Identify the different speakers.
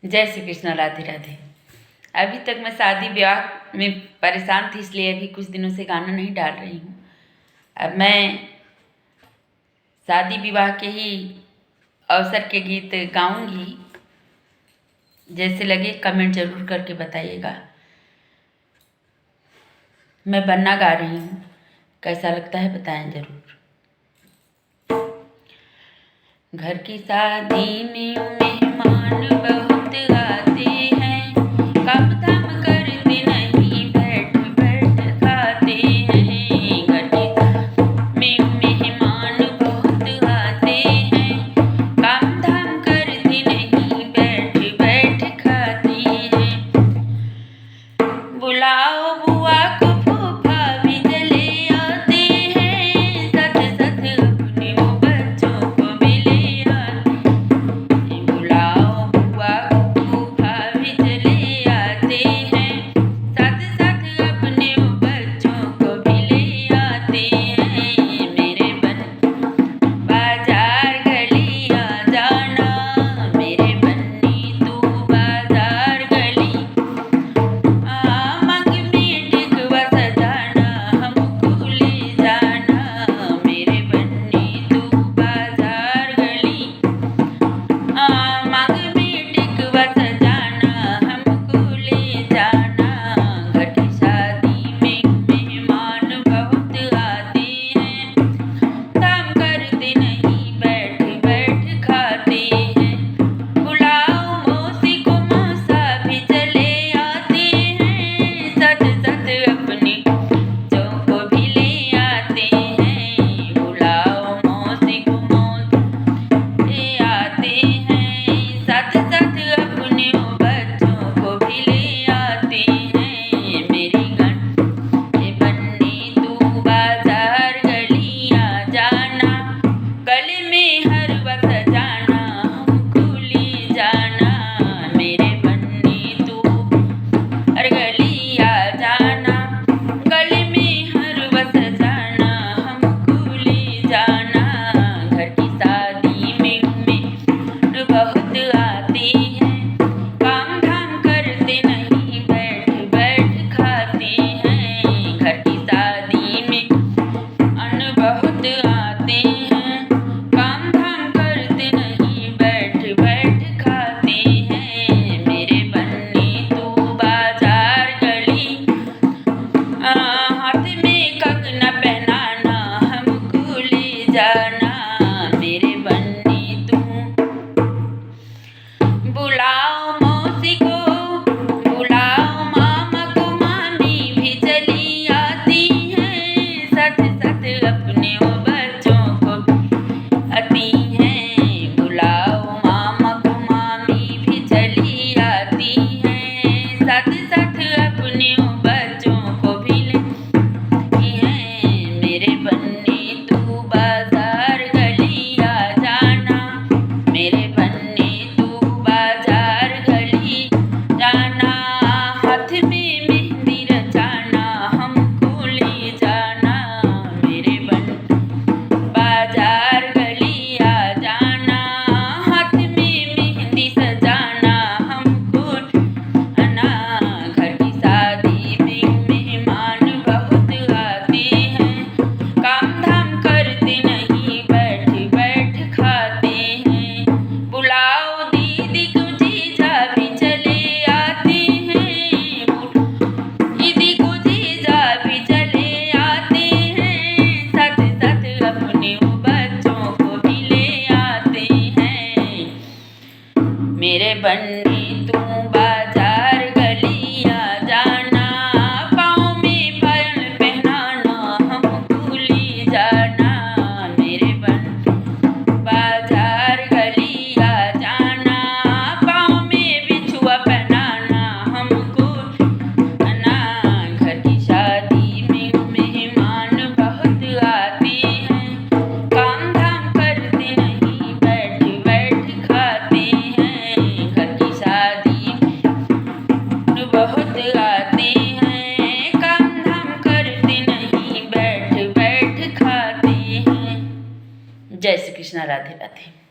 Speaker 1: जय श्री कृष्ण, राधे राधे। अभी तक मैं शादी ब्याह में परेशान थी, इसलिए अभी कुछ दिनों से गाना नहीं डाल रही हूँ। अब मैं शादी विवाह के ही अवसर के गीत गाऊंगी। जैसे लगे कमेंट ज़रूर करके बताइएगा। मैं बन्ना गा रही हूँ, कैसा लगता है बताएं ज़रूर। घर की शादी में मेहमान बहुत आते हैं, काम धाम करते नहीं, बैठ बैठ खाते हैं। घर की शादी में मेहमान बहुत आते हैं, काम धाम करते नहीं, बैठ बैठ खाते हैं। बुलाओ बुआ को, फूफा भी चले आते हैं, सच सच अपने बच्चों को भी ले आते हैं। बुलाओ बुआ को, फूफा भी चले आते हैं, सच सच अपने बच्चों को भी ले आते हैं। मेरे बाजार गली आ जाना, मेरे बन्नी तू बाजार गली मेरे बन्नी तू बाजार गली आ जाना, पाँव में पायल पहनाना, हमको ले जाना। मेरे बन्नी बाजार गली आ जाना, पाँव में बिछुआ पहनाना, हमको आना। घर की शादी में मेहमान बहुत आते हैं, काम धाम करते नहीं, बैठ बैठ खाते हैं। बहुत आते हैं, काम धाम करते नहीं, बैठ बैठ खाते हैं। जय श्री कृष्ण, राधे राधे।